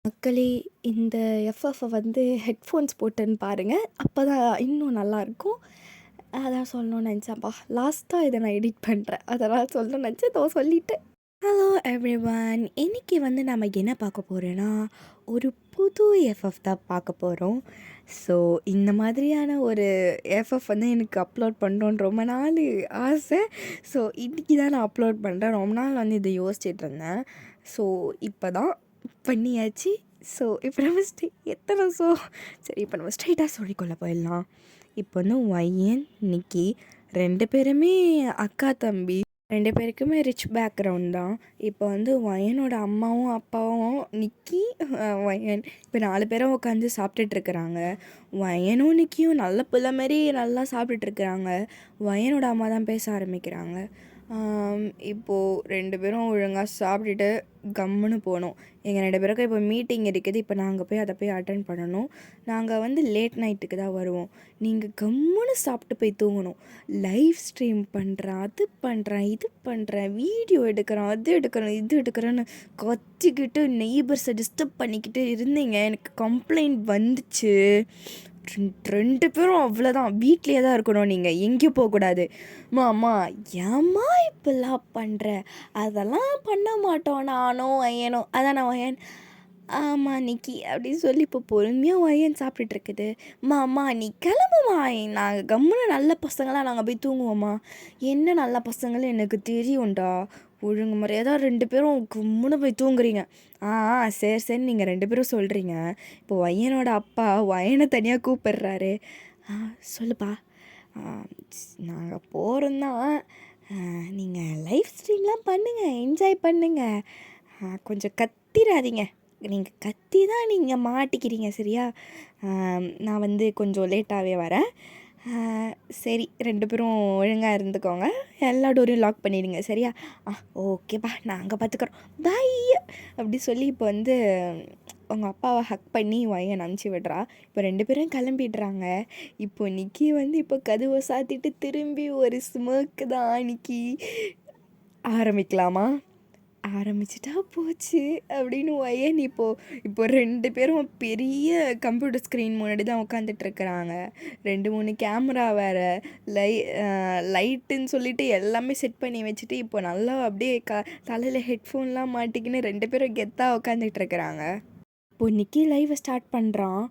மக்களே, இந்த எஃப்எஃப்ப வந்து ஹெட்ஃபோன்ஸ் போட்டுன்னு பாருங்க. அப்பதான் இன்னும் நல்லாயிருக்கும். அதான் சொல்லணும்னு நெனச்சேன்ப்பா. லாஸ்ட்டா இத நான் எடிட் பண்றேன். அதெல்லாம் சொல்லணும்னு நெனச்சேன். இதோ சொல்லிட்டேன். Hello everyone. இன்னைக்கு வந்து நம்ம என்ன பார்க்க போறோம்னா, ஒரு புது எஃப்எஃப் தான் பார்க்க போறோம். ஸோ, இந்த மாதிரியான ஒரு எஃப்எஃப் வந்து எனக்கு அப்லோட் பண்ணணும்னு ரொம்ப நாள் ஆசை. ஸோ, இன்னைக்கு தான் நான் அப்லோட் பண்றேன். ரொம்ப நாள் வந்து இத யோசிச்சுட்டு இருந்தேன். ஸோ, இப்ப தான் பண்ணியாச்சு. ஸோ, இப்போ நம்ம சரி, இப்போ நம்ம ஸ்ட்ரெயிட்டா ஸ்டோரிக்குள்ள போயிடலாம். இப்போ வந்து ஒயன், நிக்கி 2 பேருமே அக்கா, தம்பி. 2 பேருக்குமே ரிச் பேக்ரவுண்ட் தான். இப்போ வந்து ஒயனோட அம்மாவும், அப்பாவும் நிக்கி, ஒயன் இப்போ 4 பேரும் உட்காந்து சாப்பிட்டுட்ருக்குறாங்க. ஒயனும் நிக்கியும் நல்ல புள்ள மாரி நல்லா சாப்பிட்டுட்ருக்குறாங்க. ஒயனோட அம்மா தான் பேச ஆரம்பிக்கிறாங்க. இப்போது 2 பேரும் ஒழுங்கா சாப்பிட்டுட்டு கம்முன்னு போனோம். எங்கள் 2 பேருக்கும் இப்போ மீட்டிங் இருக்குது. இப்போ நாங்கள் போய் அதை போய் அட்டெண்ட் பண்ணணும். நாங்கள் வந்து லேட் நைட்டுக்கு தான் வருவோம். நீங்கள் கம்முன்னு சாப்பிட்டு போய் தூங்கணும். லைவ் ஸ்ட்ரீம் பண்ணுறேன், அது பண்ணுறேன், இது பண்ணுறேன், வீடியோ எடுக்கிறேன், அது எடுக்கிறேன், இது எடுக்கிறேன்னு கத்திக்கிட்டு நெய்பர்ஸை டிஸ்டர்ப் பண்ணிக்கிட்டு இருந்தீங்க. எனக்கு கம்ப்ளைண்ட் வந்துச்சு. 2 பேரும் அவ்வளோதான். வீட்லேயே தான் இருக்கணும். நீங்கள் எங்கேயும் போகக்கூடாது. அம்மா ஏம்மா இப்படிலாம் பண்ணுற? அதெல்லாம் பண்ண மாட்டோம் நானும் ஒயனும். அதான் நான் ஒயன் ஆமாம் நிக்கி அப்படின்னு சொல்லி இப்போ பொறுமையாக ஒயன் சாப்பிட்டுட்ருக்குது. அம்மா நீ கிளம்புமா, நாங்கள் கம்முன்னு நல்ல பசங்களாம் நாங்கள் போய் தூங்குவோம்மா. என்ன நல்ல பசங்களும் எனக்கு தெரியும்டா. ஒழுங்கு முறையாக 2 பேரும் கம்முன்னு போய் தூங்குறீங்க. சரி சரி, நீங்கள் 2 பேரும் சொல்கிறீங்க. இப்போ ஒயனோட அப்பா ஒயனை தனியாக கூப்பிடுறாரு. சொல்லுப்பா. நாங்கள் போகிறோம் தான். நீங்கள் லைவ் ஸ்ட்ரீம்லாம் பண்ணுங்கள், என்ஜாய் பண்ணுங்கள். கொஞ்சம் கத்திராதீங்க. நீங்கள் கத்தி தான் நீங்கள் மாட்டிக்கிறீங்க சரியா? நான் வந்து கொஞ்சம் லேட்டாகவே வரேன். சரி, 2 பேரும் ஒழுங்காக இருந்துக்கோங்க. எல்லா டோரையும் லாக் பண்ணிடுங்க சரியா? ஓகேப்பா, நாங்கள் பார்த்துக்குறோம், பை அப்படி சொல்லி இப்போ வந்து உங்கள் அப்பாவை ஹக் பண்ணி ஒயன் அனுப்பிச்சி விடுறா. இப்போ 2 பேரும் கிளம்பிடுறாங்க. இப்போ நிக்கி வந்து இப்போ கதவை சாத்திட்டு திரும்பி ஒரு ஸ்மோக்கு தான். நிக்கி ஆரம்பிக்கலாமா? ஆரம்பிச்சிட்டா போச்சு அப்படின்னு ஒயன் இப்போ 2 பேரும் பெரிய கம்ப்யூட்டர் ஸ்க்ரீன் முன்னாடி தான் உட்காந்துட்ருக்குறாங்க. 2, 3 கேமரா வேறு, லைட்டுன்னு சொல்லிட்டு எல்லாமே செட் பண்ணி வச்சுட்டு இப்போ நல்லா அப்படியே தலையில் ஹெட்ஃபோன்லாம் மாட்டிக்கின்னு 2 பேரும் கெத்தாக உட்காந்துட்ருக்குறாங்க. இப்போ நிக்கி லைவை ஸ்டார்ட் பண்ணுறான்.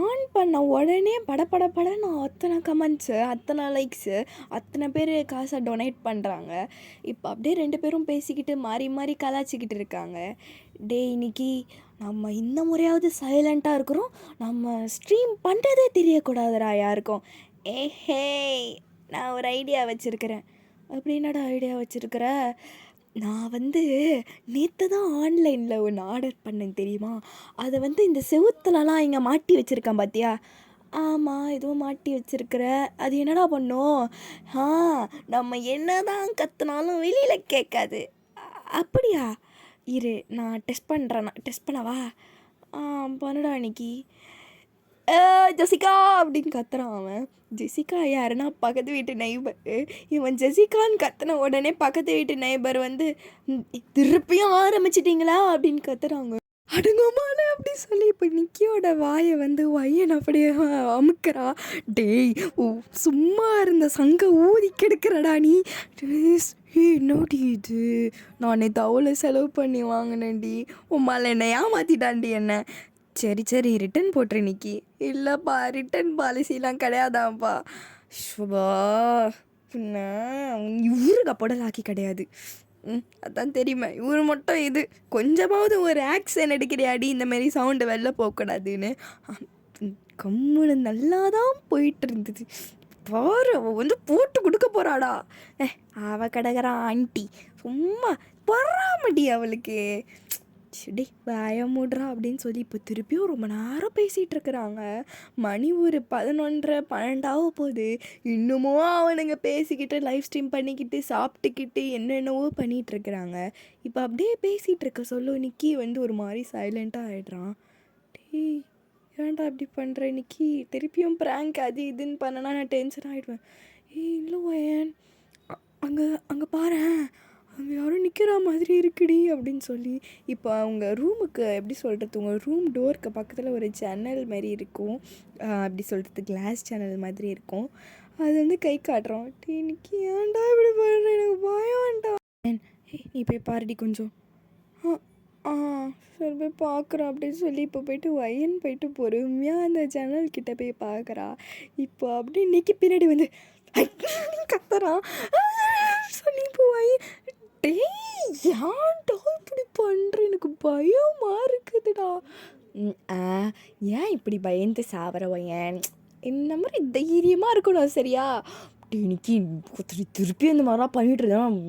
ஆன் பண்ண உடனே படன்னு அத்தனை கமெண்ட்ஸு, அத்தனை லைக்ஸு, அத்தனை பேர் காசை டொனேட் பண்ணுறாங்க. இப்போ அப்படியே 2 பேரும் பேசிக்கிட்டு மாறி மாறி கலாய்ச்சிக்கிட்டு இருக்காங்க. டேய் இன்னைக்கு நம்ம இந்த முறையாவது சைலண்ட்டாக இருக்கிறோம். நம்ம ஸ்ட்ரீம் பண்ணுறதே தெரியக்கூடாதுடா யாருக்கும். ஹே, நான் ஒரு ஐடியா வச்சுருக்கிறேன். அப்படி என்னடா ஐடியா வச்சுருக்கிற? நான் வந்து நேற்று தான் ஆன்லைனில் ஒன்று ஆர்டர் பண்ணேன் தெரியுமா? அதை வந்து இந்த செவுத்துலலாம் இங்கே மாட்டி வச்சுருக்கேன் பார்த்தியா? ஆமாம், எதுவும் மாட்டி வச்சுருக்குற. அது என்னடா பண்ணும்? ஆ நம்ம என்ன தான் கற்றுனாலும் வெளியில் கேட்காது. அப்படியா? இரு, நான் டெஸ்ட் பண்ணவா? பண்ணுடா அன்னைக்கு. ஜெசிகா அப்படின்னு கத்துறான் அவன். ஜெசிகா யாருன்னா பக்கத்து வீட்டு நெய்பர். இவன் ஜெசிகான்னு கத்துன உடனே பக்கத்து வீட்டு நெய்பர் வந்து திருப்பியும் ஆரம்பிச்சிட்டிங்களா அப்படின்னு கத்துறாங்க. அடங்கமான அப்படி சொல்லி இப்போ நிக்கியோட வாயை வந்து ஒயன் அப்படியே அமுக்கிறா. டேய் சும்மா இருந்த சங்க ஊதி கெடுக்கிறடா நீ. என்னடி இது? நான் நேற்று அவ்வளோ செலவு பண்ணி வாங்கினேன்டி. உம்மால் என்னை ஏமாத்திட்டான்டி என்ன. சரி ரிட்டன் போட்டுரு நிக்கி. இல்லைப்பா, ரிட்டன் பாலிசிலாம் கிடையாதான்ப்பா. ஷுபா பின்ன இவருக்கு அப்போடலாக்கி கிடையாது. அதான் தெரியுமே, இவர் மட்டும் இது கொஞ்சமாவது ஒரு ஆக்ஷன் எடுக்கிறியாடி, இந்த மாதிரி சவுண்டு வெளில போகக்கூடாதுன்னு. கம்முன்னு நல்லா தான் போயிட்டு இருந்தது. பாரு, அவள் வந்து போட்டு கொடுக்க போகிறாடா. அவள் கிடக்குறான் ஆண்டி. சும்மா பொறாமடி அவளுக்கு. டே வாய மூடுறா அப்படின்னு சொல்லி இப்போ திருப்பியும் ரொம்ப நேரம் பேசிகிட்டு இருக்கிறாங்க. மணி ஒரு 11:30, 12 போகுது. இன்னமும் அவனுங்க பேசிக்கிட்டு லைவ் ஸ்ட்ரீம் பண்ணிக்கிட்டு சாப்பிட்டுக்கிட்டு என்னென்னவோ பண்ணிகிட்ருக்குறாங்க. இப்போ அப்படியே பேசிகிட்டு இருக்க சொல்ல நிக்கி வந்து ஒரு மாதிரி சைலண்ட்டாக ஆகிடுறான். டேய் ஏன்டா இப்படி பண்ணுற நிக்கி? திருப்பியும் ப்ராங்க் அது இதுன்னு பண்ணனா நான் டென்ஷன் ஆகிடுவேன். இல்லை ஒயன், அங்கே பாரேன், அங்கே யாரும் நிற்கிற மாதிரி இருக்குடி அப்படின்னு சொல்லி. இப்போ அவங்க ரூமுக்கு எப்படி சொல்கிறது, உங்கள் ரூம் டோருக்கு பக்கத்தில் ஒரு ஜன்னல் மாதிரி இருக்கும், அப்படி சொல்கிறது கிளாஸ் ஜன்னல் மாதிரி இருக்கும். அது வந்து கை காட்டுறோம். டீ நிக்கி ஏன்டா இப்படி பண்ணுற, எனக்கு பயம்டா. நீ போய் பாருடி கொஞ்சம். ஆ ஆ சரி போய் பார்க்குறா அப்படின்னு சொல்லி இப்போ போயிட்டு வயன் போயிட்டு பொறுமையாக அந்த ஜன்னல் கிட்ட போய் பார்க்குறா. இப்போ அப்படியே நிக்கி பின்னாடி வந்து கத்துறான் சொல்லி இப்போ வயன். டேய் ஏன்டா இப்படி பண்ணுற, எனக்கு பயமாக இருக்குதுடா. ஏன் இப்படி பயந்து சாவர வயன், இந்த மாதிரி தைரியமாக இருக்கணும் சரியா. இன்னைக்கு திருப்பி அந்த மாதிரிலாம் பண்ணிட்டு இருந்தேன்,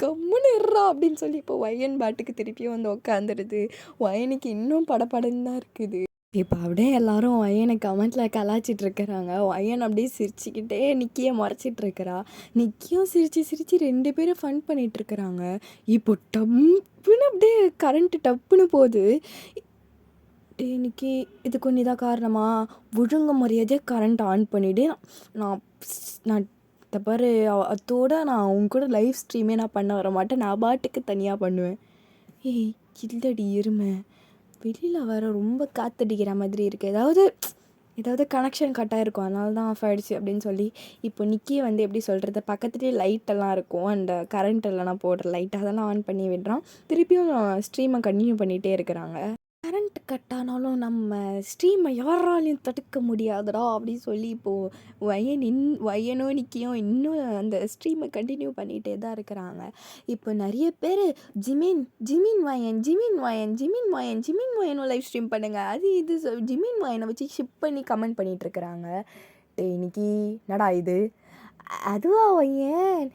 கம்முன்னு இருறா அப்படின்னு சொல்லி இப்போ வயன் பாட்டுக்கு திருப்பியும் வந்து உக்காந்துருது. வயனுக்கு இன்னும் படப்படன்னு தான் இருக்குது. இப்போ அப்படியே எல்லாரும் வயனை கமெண்ட்டில் கலாச்சிட்டு இருக்கிறாங்க. வயன் அப்படியே சிரிச்சுக்கிட்டே நிக்கியை முறைச்சிட்டு இருக்கிறா. நிக்கியும் சிரித்து சிரித்து 2 பேரும் ஃபன் பண்ணிகிட்ருக்குறாங்க. இப்போ டப்புன்னு அப்படியே கரண்ட்டு டப்புன்னு போகுது. இன்னைக்கு இதுக்கு ஒன்று இதாக காரணமா, ஒழுங்கு மரியாதையாக கரண்ட் ஆன் பண்ணிவிடு. நான் நான் இதை பாரு, அதோட நான் அவங்க கூட லைவ் ஸ்ட்ரீமே நான் பண்ண வர மாட்டேன், நான் பாட்டுக்கு தனியாக பண்ணுவேன். ஏய் இல்லடி இருமை, வெளியில் வர ரொம்ப காற்றடிக்கிற மாதிரி இருக்குது, ஏதாவது கனெக்ஷன் கட்டாக இருக்கும், அதனால தான் ஆஃப் ஆகிடுச்சு அப்படின்னு சொல்லி இப்போ நிக்கியை வந்து எப்படி சொல்கிறது, பக்கத்துலேயே லைட்டெல்லாம் இருக்கும், அந்த கரண்ட் இல்லைனா போடுற லைட் அதெல்லாம் ஆன் பண்ணி விடுறான். திருப்பியும் ஸ்ட்ரீமை கண்டினியூ பண்ணிகிட்டே இருக்கிறாங்க. கரண்ட் கட் ஆனாலும் நம்ம ஸ்ட்ரீமை யாராலையும் தடுக்க முடியாதுடா அப்படின்னு சொல்லி இப்போது வயனும் நிக்கியும் இன்னும் அந்த ஸ்ட்ரீமை கண்டினியூ பண்ணிகிட்டே தான் இருக்கிறாங்க. இப்போ நிறைய பேர் ஜிமின் ஜிமின் வயன் ஜிமின் வயன் ஜிமின் வயன் ஜிமின் வயனும் லைவ் ஸ்ட்ரீம் பண்ணுங்கள் அது இது ஜிமின் வயனை வச்சு ஷிப் பண்ணி கமெண்ட் பண்ணிகிட்ருக்குறாங்க. இன்னைக்கு நடா இது, அதுவா வயன்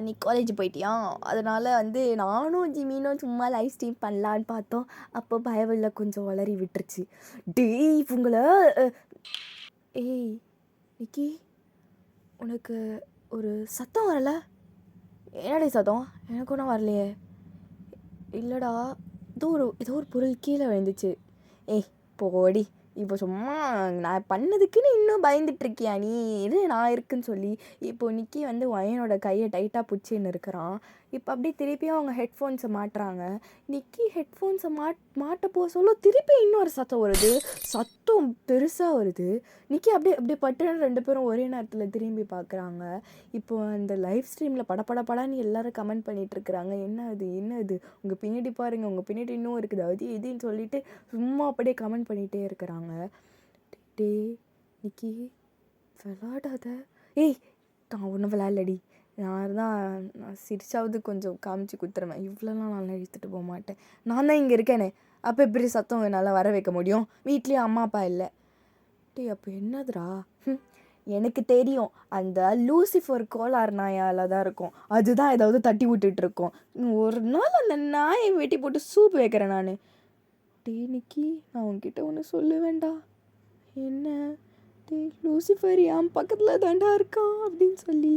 நீ காலேஜ் போயிட்டியா, அதனால் வந்து நானும் ஜிமினும் சும்மா லைவ் ஸ்ட்ரீம் பண்ணலான்னு பார்த்தோம், அப்போ பயவில்லை கொஞ்சம் வளரி விட்டுருச்சு. டேய் இவங்கள ஏய் நிக்கி, உனக்கு ஒரு சத்தம் வரல, என்னடி சத்தம், எனக்கு ஒன்றும் வரலையே. இல்லைடா, ஏதோ ஒரு பொருள் கீழே விழுந்துச்சு. ஏய் போடி, இப்போ சும்மா நான் பண்ணதுக்குன்னு இன்னும் பயந்துட்டுருக்கியா நீ, இது நான் இருக்குன்னு சொல்லி இப்போ நிக்கி வந்து வயனோட கையை டைட்டாக பிடிச்சின்னு இருக்கிறான். இப்போ அப்படியே திருப்பியும் அவங்க ஹெட்ஃபோன்ஸை மாட்டுறாங்க. நிக்கி ஹெட்ஃபோன்ஸை மாட்ட போக சொல்ல திருப்பி இன்னொரு சத்தம் வருது, சத்தம் பெருசாக வருது. நிக்கி அப்படியே பட்டுன்னு 2 பேரும் ஒரே நேரத்தில் திரும்பி பார்க்குறாங்க. இப்போது அந்த லைவ் ஸ்ட்ரீமில் படப்படப்படான்னு எல்லோரும் கமெண்ட் பண்ணிகிட்ருக்குறாங்க. என்ன அது உங்கள் பின்னாடி பாருங்கள், உங்கள் பின்னாடி இன்னும் இருக்குது, அது இதுன்னு சொல்லிட்டு சும்மா அப்படியே கமெண்ட் பண்ணிகிட்டே இருக்கிறாங்க. டே நிக்கி விளாடாத, ஏய் நான் ஒன்றும் விளாட்லடி, நான் சிரிச்சாவது கொஞ்சம் காமிச்சு குத்துருவேன், இவ்வளோலாம் நான் எடுத்துகிட்டு போக மாட்டேன், நான் தான் இங்கே இருக்கேனே, அப்போ எப்படி சத்தம் என்னால் வர வைக்க முடியும், வீட்லேயும் அம்மா அப்பா இல்லை. டே அப்போ என்னதுடா, எனக்கு தெரியும் அந்த லூசிஃபர் கோளாறு நாயால் தான் இருக்கும், அதுதான் ஏதாவது தட்டி விட்டுட்ருக்கோம், ஒரு நாள் அந்த நாயை வெட்டி போட்டு சூப் வைக்கிறேன் நான். டே நிக்கி நான் உன்கிட்ட ஒன்று சொல்லுவேண்டா. என்ன? டே லூசிஃபர் என் பக்கத்தில் தாண்டா இருக்கான் அப்படின்னு சொல்லி.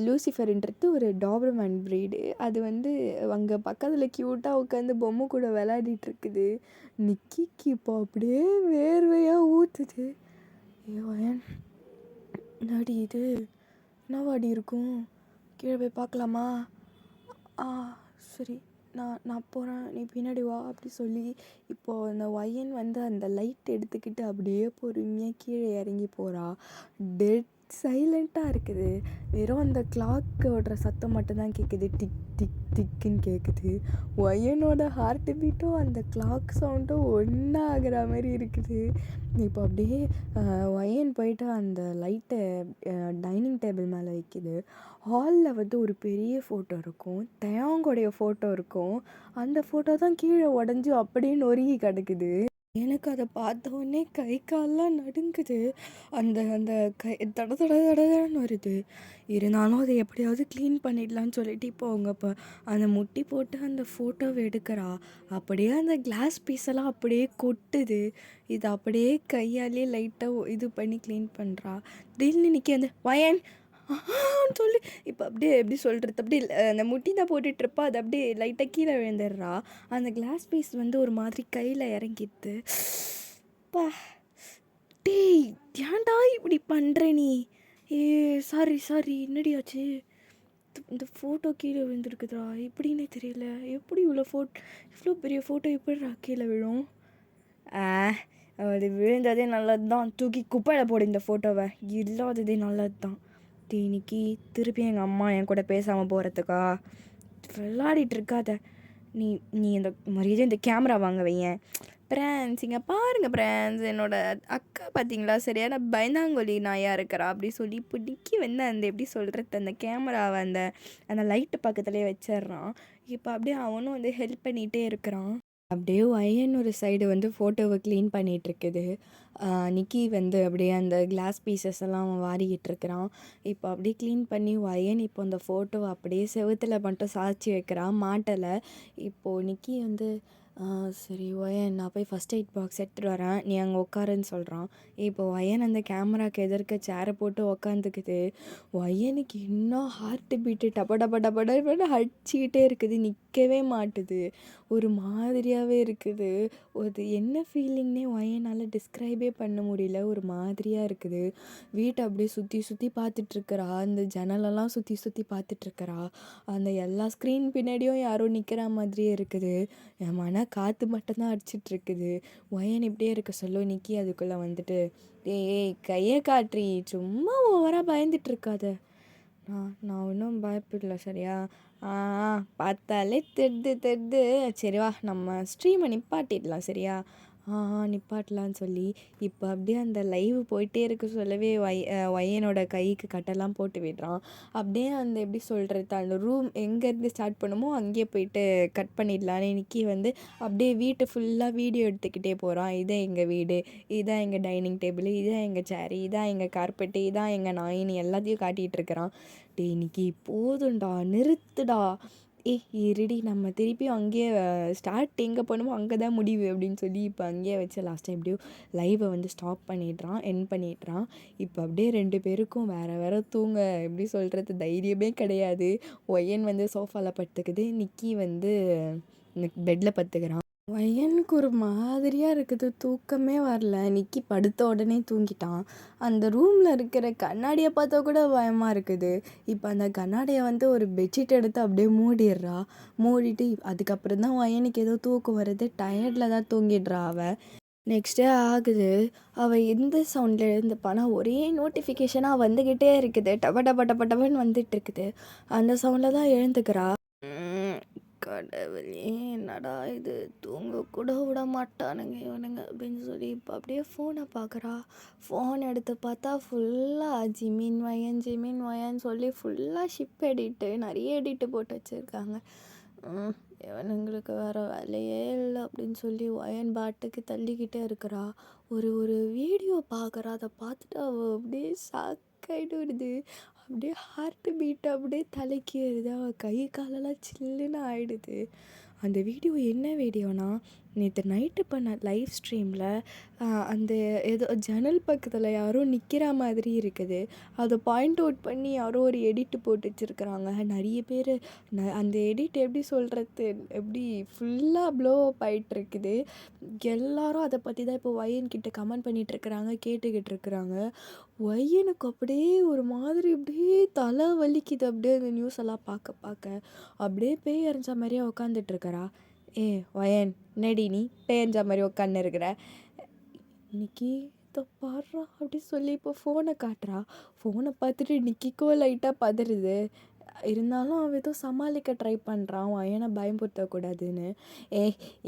லூசிஃபர்ன்றது ஒரு டாபர்மேன் ப்ரீடு, அது வந்து அங்கே பக்கத்தில் க்யூட்டாக உட்காந்து பொம்மை கூட விளையாடிட்டுருக்குது. நிக்கிக்கு இப்போ அப்படியே வேர்வையாக ஊற்றுது. ஏன் நாடி இது என்னவாடி இருக்கும், கீழே போய் பார்க்கலாமா? சரி நான் போகிறேன், நீ பின்னாடி வா அப்படி சொல்லி இப்போது அந்த வயன் வந்து அந்த லைட் எடுத்துக்கிட்டு அப்படியே பொறுமையாக கீழே இறங்கி போகிறா. டெட் சைலண்ட்டாக இருக்குது, வெறும் அந்த கிளாக் ஓடுற சத்தம் மட்டும்தான் கேட்குது, டிக் டிக் டிக்குன்னு கேட்குது. வயனோட ஹார்ட் பீட்டும் அந்த கிளாக் சவுண்டும் ஒன்றா ஆகிற மாதிரி இருக்குது. இப்போ அப்படியே வயன் போயிட்டு அந்த லைட்டை டைனிங் டேபிள் மேலே வைக்கிது. ஹாலில் வந்து ஒரு பெரிய ஃபோட்டோ இருக்கும், தயாங்கோடைய ஃபோட்டோ இருக்கும், அந்த ஃபோட்டோ தான் கீழே உடஞ்சி அப்படியே நொறுங்கி கிடக்குது. எனக்கு அதை பார்த்த உடனே கை கால்லாம் நடுங்குது, அந்த அந்த கை தடன்னு வருது. இருந்தாலும் அதை எப்படியாவது க்ளீன் பண்ணிடலான்னு சொல்லிட்டு இப்போ அவங்க இப்போ அந்த முட்டி போட்டு அந்த ஃபோட்டோவை எடுக்கிறா. அப்படியே அந்த கிளாஸ் பீஸெல்லாம் அப்படியே கொட்டுது. இது அப்படியே கையாலே லைட்டாக இது பண்ணி க்ளீன் பண்ணுறா. திடீர்னு நிற்கி அந்த வயன் சொல்லி இப்போ அப்படியே எப்படி சொல்கிறது, அப்படியே அந்த முட்டி தான் போட்டுட்ருப்பா, அது அப்படியே லைட்டாக கீழே விழுந்துடுறா. அந்த கிளாஸ் பீஸ் வந்து ஒரு மாதிரி கையில் இறங்கிடுது. பா டேய் ஏன்டா இப்படி பண்ணுற நீ? சாரி என்னடி ஆச்சு? இந்த ஃபோட்டோ கீழே விழுந்துருக்குதுடா, எப்படின்னே தெரியல. எப்படி இவ்வளோ பெரிய ஃபோட்டோ எப்படிடா கீழே விழும்? அது விழுந்ததே நல்லது தான். தூக்கி குப்பையில் போடு இந்த ஃபோட்டோவை. இல்லாததே நல்லது தான். இன்னைக்கு திருப்பி எங்கள் அம்மா என் கூட பேசாமல் போகிறதுக்கா? விளாடிட்டு இருக்காத. நீ நீ இந்த மரியாதை இந்த கேமரா வாங்க வையேன். பிரான்ஸ் இங்கே பாருங்கள் பிரான்ஸ், என்னோட அக்கா பார்த்தீங்களா சரியான பயந்தாங்கொலி நாயாக இருக்கிறா அப்படி சொல்லி பிடிக்கி வந்து அந்த எப்படி சொல்கிறது, அந்த கேமராவை அந்த அந்த லைட்டு பக்கத்துலேயே வச்சிட்றான். இப்போ அப்படியே அவனும் வந்து ஹெல்ப் பண்ணிகிட்டே இருக்கிறான். அப்படியே ஒயன் ஒரு சைடு வந்து ஃபோட்டோவை க்ளீன் பண்ணிகிட்ருக்குது. நிக்கி வந்து அப்படியே அந்த கிளாஸ் பீசஸ் எல்லாம் அவன் வாரிக்கிட்டு இருக்கிறான். இப்போ அப்படியே க்ளீன் பண்ணி ஒயன் இப்போ அந்த ஃபோட்டோவை அப்படியே செவுத்துல மட்டும் சாய்ச்சி வைக்கிறான், மாட்டலை. இப்போது நிக்கி வந்து சரி ஒயன் நான் போய் ஃபஸ்ட் எய்ட் பாக்ஸ் எடுத்துகிட்டு வரேன், நீ அங்கே உட்காருன்னு சொல்கிறான். இப்போ ஒயன் அந்த கேமராக்கு எதிர்க்க சேரை போட்டு உக்காந்துக்குது. ஒயனுக்கு இன்னும் ஹார்ட் பீட்டு டப டப டப டபன்னு அடிச்சுக்கிட்டே இருக்குது, நிற்கவே மாட்டுது. ஒரு மாதிரியாகவே இருக்குது. அது என்ன ஃபீலிங்னே ஒயனால் டிஸ்கிரைபே பண்ண முடியல. ஒரு மாதிரியாக இருக்குது. வீட்டை அப்படியே சுற்றி சுற்றி பார்த்துட்ருக்கிறா, அந்த ஜன்னலெல்லாம் சுற்றி சுற்றி பார்த்துட்ருக்கிறா. அந்த எல்லா ஸ்க்ரீன் பின்னாடியும் யாரோ நிற்கிற மாதிரியே இருக்குது. என் காற்று மட்டும்தான் அடிச்சிட்ருக்குது. ஒயன் இப்படியே இருக்க சொல்ல நிக்கி அதுக்குள்ளே வந்துட்டு, ஏய் கையை காட்டுறி, சும்மா ஓவராக பயந்துட்டுருக்காத. நான் ஒன்றும் பயப்படல சரியா? பார்த்தாலே தெரிது. சரி வா நம்ம ஸ்ட்ரீமை நிப்பாட்டிடலாம் சரியா? நிப்பாட்டலான்னு சொல்லி இப்போ அப்படியே அந்த லைவ் போயிட்டே இருக்க சொல்லவே ஒயனோட கைக்கு கட்டெல்லாம் போட்டு விடுறான். அப்படியே அந்த எப்படி சொல்கிறது, அந்த ரூம் எங்கேருந்து ஸ்டார்ட் பண்ணுமோ அங்கேயே போயிட்டு கட் பண்ணிடலான்னு நிக்கி வந்து அப்படியே வீட்டை ஃபுல்லாக வீடியோ எடுத்துக்கிட்டே போகிறான். இதான் எங்கள் வீடு, இதான் எங்கள் டைனிங் டேபிள், இதான் எங்கள் சேரு, இதான் எங்கள் கார்பெட்டு, இதான் எங்கள் நாயின்னு எல்லாத்தையும் காட்டிகிட்டு இருக்கிறான். இன்னைக்கு போதும்டா, நிறுத்துடா. இருடி நம்ம திருப்பியும் அங்கேயே ஸ்டார்ட் எங்கே பண்ணுமோ அங்கே தான் முடிவு அப்படின்னு சொல்லி இப்போ அங்கேயே வச்சு லாஸ்ட்டாக எப்படியோ லைவை வந்து ஸ்டாப் பண்ணிடுறான், என் பண்ணிடுறான். இப்போ அப்படியே 2 பேருக்கும் வேறு தூங்க எப்படி சொல்கிறது தைரியமே கிடையாது. ஒயன் வந்து சோஃபாவில் படுத்துக்குது, நிக்கி வந்து பெட்டில் படுத்துக்கிறான். ஒயனுக்கு ஒரு மாதிரியாக இருக்குது, தூக்கமே வரல. நிக்கி படுத்த உடனே தூங்கிட்டான். அந்த ரூமில் இருக்கிற கண்ணாடியை பார்த்தா கூட பயமாக இருக்குது. இப்போ அந்த கண்ணாடியை வந்து ஒரு பெட்ஷீட் எடுத்து அப்படியே மூடிடுறா. மூடிட்டு அதுக்கப்புறம் தான் ஒயனுக்கு ஏதோ தூக்கம் வருது, டயர்டில் தான் தூங்கிடுறா அவள். நெக்ஸ்ட் டே ஆகுது. அவள் எந்த சவுண்டில் எழுந்துப்பானா ஒரே நோட்டிஃபிகேஷனாக வந்துக்கிட்டே இருக்குது, டப டப டப டபன்னு வந்துட்டு இருக்குது. அந்த சவுண்டில் தான் எழுந்துக்கிறா. கடவுளே என்னடா இது, தூங்க கூட விட மாட்டானுங்க இவனுங்க அப்படின்னு சொல்லி இப்போ அப்படியே ஃபோனை பார்க்குறா. ஃபோன் எடுத்து பார்த்தா ஃபுல்லாக ஜிமின் வயன் சொல்லி ஃபுல்லாக ஷிப் எடிட்டு, நிறைய எடிட்டு போட்டு வச்சுருக்காங்க. இவனுங்களுக்கு வேறு வேலையே இல்லை அப்படின்னு சொல்லி ஒயன் பாட்டுக்கு தள்ளிக்கிட்டே இருக்கிறா. ஒரு வீடியோ பார்க்குறா. அதை பார்த்துட்டு அவள் அப்படியே ஷாக்காயிட்டு வருது. அப்படியே ஹார்ட் பீட் அப்படியே தலைக்கு ஏறுது. அவள் கை காலெல்லாம் சில்லுன்னு ஆயிடுது. அந்த வீடியோ என்ன வீடியோனா, நேற்று நைட்டு பண்ண லைவ் ஸ்ட்ரீமில் அந்த ஏதோ ஜன்னல் பக்கத்தில் யாரோ நிற்கிற மாதிரி இருக்குது. அதை பாயிண்ட் அவுட் பண்ணி யாரோ ஒரு எடிட்டு போட்டு வச்சுருக்குறாங்க. நிறைய பேர் அந்த எடிட் எப்படி சொல்கிறது, எப்படி ஃபுல்லாக ப்ளோ அப் ஆகிட்டுருக்குது. எல்லாரும் அதை பற்றி தான் இப்போ ஒயன்கிட்ட கமெண்ட் பண்ணிகிட்ருக்குறாங்க, கேட்டுக்கிட்டு இருக்கிறாங்க. ஒயனுக்கு அப்படியே ஒரு மாதிரி அப்படியே தலை வலிக்குது. அப்படியே அந்த நியூஸ் எல்லாம் பார்க்க அப்படியே பேய் அறிஞ்ச மாதிரியே உட்காந்துட்ருக்கறா. ஒயன் என்னடி நீ பேஞ்ச மாதிரி உட்காந்து இருக்கிற? நிக்கி இதோ பாடுறா அப்படி சொல்லி இப்போ ஃபோனை காட்டுறா. ஃபோனை பார்த்துட்டு நிக்கிக்கோ லைட்டாக பதறுது. இருந்தாலும் அவன் ஏதோ சமாளிக்க ட்ரை பண்ணுறான், ஒயனை பயன்படுத்தக்கூடாதுன்னு.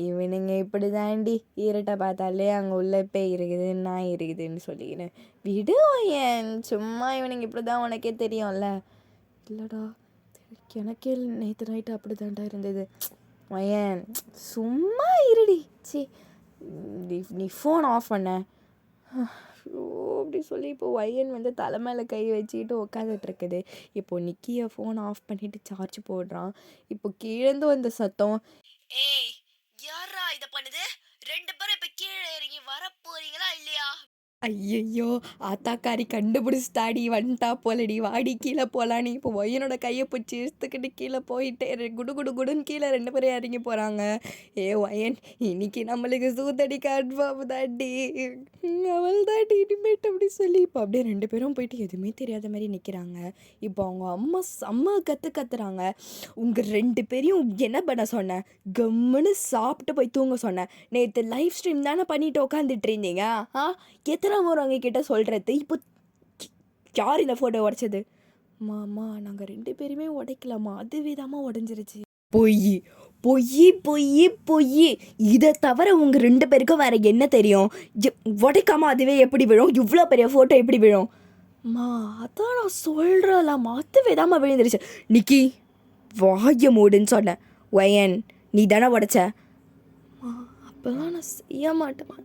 இவனுங்க இப்படி தாண்டி இருட்டை பார்த்தாலே அங்கே உள்ள பேய் இருக்குது, நாய் இருக்குதுன்னு சொல்லிக்கின்னு விடு ஒயன், சும்மா இவனுங்க இப்படி தான், உனக்கே தெரியும்ல. இல்லைடா எனக்கே நேற்று நைட்டு அப்படி தாண்டா இருந்தது. ஒயன் சும்மா இருடி, சி நீ ஃபோன் ஆஃப் பண்ண அப்படி சொல்லி இப்போ ஒயன் வந்து தலை மேலே கை வச்சுக்கிட்டு உட்காந்துட்ருக்குது. இப்போ நிக்கியை ஃபோன் ஆஃப் பண்ணிவிட்டு சார்ஜ் போடுறான். இப்போ கீழேந்து வந்த சத்தம், யாரா இதை பண்ணுது, 2 பேரும் இப்போ கீழே இறங்கி வர போறீங்களா இல்லையா? ஐயையோ! ஆத்தாக்காரி கண்டுபிடிச்சிட்டாடி, வந்துட்டா போலடி, வாடி கீழ போலான்னு இப்போ ஒயனோட கைய பிடிச்சு இழுத்துக்கிட்டு கீழ போயிட்டு குடு குடு குடுன்னு கீழ 2 பேரும் இறங்கி போறாங்க. ஒயன் இன்னைக்கு நம்மளுக்கு சூத்தடி கன்ஃபார்ம் தான்டி. அவள்தான்டி இனிமேட்டு அப்படி சொல்லி இப்போ அப்படியே 2 பேரும் போயிட்டு எதுவுமே தெரியாத மாரி நிக்கிறாங்க. இப்போ அவங்க அம்மா செம்ம கத்துறாங்க. உங்க 2 பேரையும் என்ன பண்ண சொன்னேன்? கம்முன்னு சாப்பிட்டு போய் தூங்க சொன்னேன். நேத்து லைவ் ஸ்ட்ரீம் தானே பண்ணிட்டு உட்காந்துட்டு இருந்தீங்க. ஆ எத்தனை முறை உங்ககிட்ட சொல்கிறது? இப்போ யார் இந்த ஃபோட்டோ உடைச்சது? மாமா நாங்கள் 2 பேருமே உடைக்கலாமா, அதுவே தாம்மா உடஞ்சிருச்சு. பொய் பொய் பொய் பொய். இதை தவிர உங்கள் 2 பேருக்கும் வேற என்ன தெரியும்? உடைக்காம அதுவே எப்படி விழும்? இவ்வளோ பெரிய ஃபோட்டோ எப்படி விழும்? மா அதான் நான் சொல்கிறேன்லாம்மா, அதுவே தாம்மா விழுந்துருச்சு. நிக்கி வாய மூடுன்னு சொன்னேன். ஒயன் நீ தானே உடைச்ச? அப்போல்லாம் நான் செய்ய மாட்டேம்மா.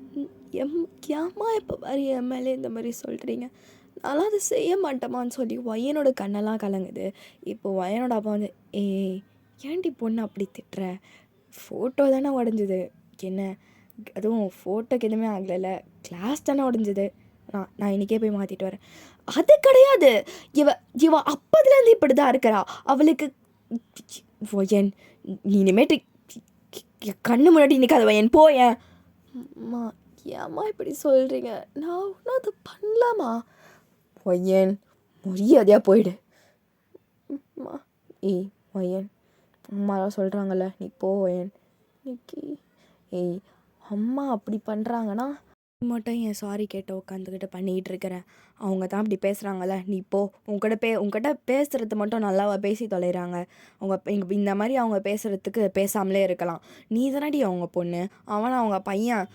ஏம்மா எப்போ பாரு என் மேலே இந்த மாதிரி சொல்கிறீங்க? நான்லாம் அதை செய்ய மாட்டேம்மான்னு சொல்லி ஒயனோட கண்ணெல்லாம் கலங்குது. இப்போ ஒயனோட அப்பா வந்து ஏன்டி பொண்ணு அப்படி திட்டுற? ஃபோட்டோ தானே உடஞ்சிது. என்ன அதுவும் ஃபோட்டோக்கு எதுவுமே ஆகலைல்ல, கிளாஸ் தானே உடஞ்சிது. நான் இன்றைக்கே போய் மாற்றிட்டு வரேன். அது கிடையாது. இவ அப்போதுலேருந்து இப்படி தான் இருக்கிறா. அவளுக்கு ஒயன் நீ இனிமேட்டு கண்ணு முன்னாடி நிற்காத ஒயன், போயேன். அம்மா ஏம்மா இப்படி சொல்கிறீங்க? நான் ஒன்றும் அதை பண்ணலாமா? ஒயன் மரியாதையாக போயிடு. அம்மா ஒயன் அம்மாலாம் சொல்கிறாங்கல்ல, நீ போ ஒயன். நிக்கி அம்மா அப்படி பண்ணுறாங்கன்னா மட்டும் என் சாரி கேட்டு உட்காந்துக்கிட்டு பண்ணிக்கிட்டு இருக்கிறேன். அவங்க தான் அப்படி பேசுகிறாங்கல்ல, நீ போ. உங்ககிட்ட பேசுகிறது மட்டும் நல்லாவா பேசி தொலைகிறாங்க? இந்த மாதிரி அவங்க பேசுகிறதுக்கு பேசாமலே இருக்கலாம். நீ தானடி அவங்க பொண்ணு, அவனை அவங்க பையன்.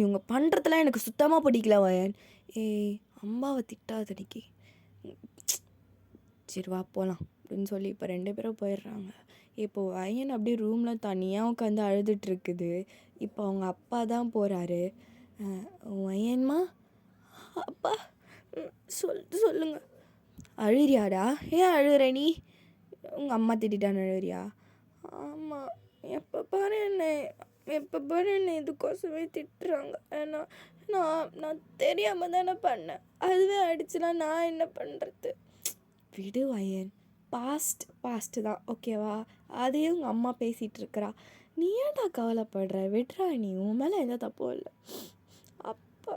இவங்க பண்ணுறதுலாம் எனக்கு சுத்தமாக பிடிக்கல வயன். அம்மாவை திட்டாத நிக்கி. சரி வா போகலாம் அப்படின்னு சொல்லி இப்போ 2 பேரும் போயிடுறாங்க. இப்போது வயன் அப்படியே ரூமில் தனியாக உட்காந்து அழுதுட்டுருக்குது. இப்போ அவங்க அப்பா தான் போகிறாரு. வயன்மா அப்பா சொல்லுங்க. அழுறியாடா? ஏன் அழுகிற நீ? உங்கள் அம்மா திட்டான்னு அழுறியா? ஆமாம், எப்போ பாரு என்ன இதுக்கோசமே திட்டுறாங்க. ஏன்னா நான் தெரியாமல் தானே பண்ணேன். அதுவே அடிச்சுனா நான் என்ன பண்ணுறது? விடு வயன், பாஸ்ட்டு தான், ஓகேவா? அதையும் உங்கள் அம்மா பேசிகிட்டு இருக்கிறா. நீ ஏன்டா கவலைப்படுற? விட்றா, நீ உன் மேலே எந்த தப்பும் இல்லை. அப்பா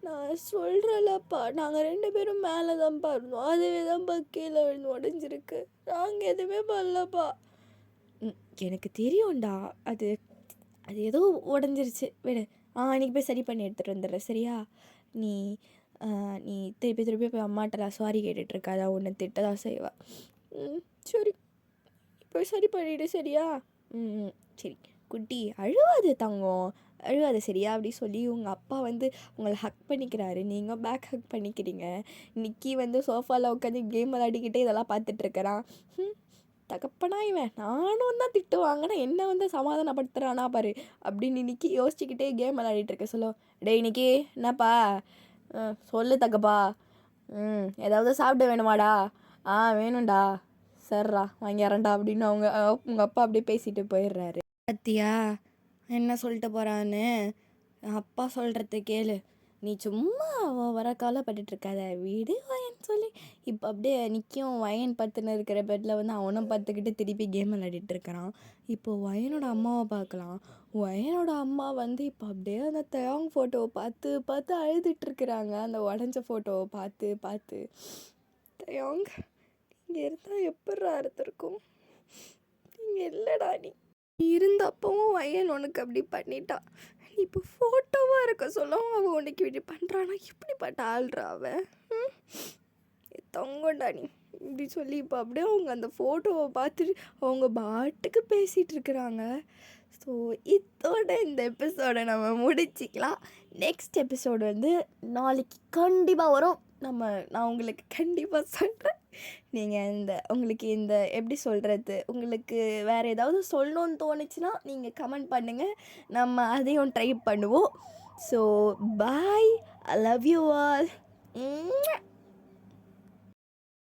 நான் சொல்கிறேன்லப்பா, நாங்கள் 2 பேரும் மேலே தான்ப்பா இருந்தோம். அதுவே தான்ப்பா கீழே விழுந்து உடஞ்சிருக்கு. நாங்கள் எதுவுமே பண்ணலப்பா. எனக்கு தெரியும்டா, அது ஏதோ உடஞ்சிருச்சு, விடு. இன்னைக்கு போய் சரி பண்ணி எடுத்துகிட்டு வந்துடுறேன், சரியா? நீ திருப்பி போய் அம்மாட்டலாம் சாரி கேட்டுட்ருக்காதா, உன்னை திட்டதான் செய்வா. சரி, போய் சரி பண்ணிவிடு, சரியா? சரி குட்டி, அழுவாது தங்கம், அழுவாது சரியா? அப்படி சொல்லி உங்கள் அப்பா வந்து உங்களை ஹக் பண்ணிக்கிறாரு. நீங்கள் பேக் ஹக் பண்ணிக்கிறீங்க. நிக்கி வந்து சோஃபாவில் உட்காந்து கேம் விளையாடிக்கிட்டே இதெல்லாம் பார்த்துட்ருக்கிறான். தகப்பனா இவன், நானும் தான் திட்டு வாங்கினா என்ன வந்து சமாதானப்படுத்துகிறானா பாரு அப்படின்னு நிக்கி யோசிச்சுக்கிட்டே கேம் விளையாடிட்டுருக்க சொல்ல, டேய் நிக்கி என்னப்பா? சொல்லு தகப்பா. ஏதாவது சாப்பிட வேணுமாடா? வேணும்டா. சரிடா வாங்கிறேன்டா அப்படின்னு உங்கள் அப்பா அப்படியே பேசிட்டு போயிடுறாரு. பத்தியா என்ன சொல்லிட்டு போகிறான்னு? அப்பா சொல்கிறத கேளு. நீ சும்மா வர கவலைப்பட்டுட்ருக்காத, வீடு வயன் சொல்லி இப்போ அப்படியே நிற்கும். வயன் பத்துன்னு இருக்கிற பெட்டில் வந்து அவனும் பத்துக்கிட்டு திருப்பி கேம் விளையாடிட்டு இருக்கிறான். இப்போது வயனோட அம்மாவை பார்க்கலாம். வயனோட அம்மா வந்து இப்போ அப்படியே அந்த தயாங் ஃபோட்டோவை பார்த்து அழுதுட்டுருக்குறாங்க. அந்த உடஞ்ச ஃபோட்டோவை பார்த்து தயாங் இங்கே இருந்தால் எப்பட்றா இருந்திருக்கும்? இங்கே இல்லைடா, நீ இருந்தப்பவும் வயன் உனக்கு அப்படி பண்ணிட்டான். இப்போ ஃபோட்டோவாக இருக்க சொல்ல அவன் உனக்கு இப்படி பண்ணுறானா? இப்படிப்பட்ட ஆள்றா அவன். தொங்கண்டா நீ இப்படி சொல்லி இப்போ அப்படியே அவங்க அந்த ஃபோட்டோவை பார்த்துட்டு அவங்க பாட்டுக்கு பேசிகிட்டு இருக்கிறாங்க. ஸோ இதோட இந்த எபிசோடை நம்ம முடிச்சிக்கலாம். நெக்ஸ்ட் எபிசோடு வந்து நாளைக்கு கண்டிப்பாக வரும். நான் உங்களுக்கு கண்டிப்பாக சொல்கிறேன். நீங்கள் உங்களுக்கு எப்படி சொல்கிறது, உங்களுக்கு வேறு ஏதாவது சொல்லணும்னு தோணுச்சுன்னா நீங்கள் கமெண்ட் பண்ணுங்கள், நம்ம அதையும் ட்ரை பண்ணுவோம். So bye, I love you all.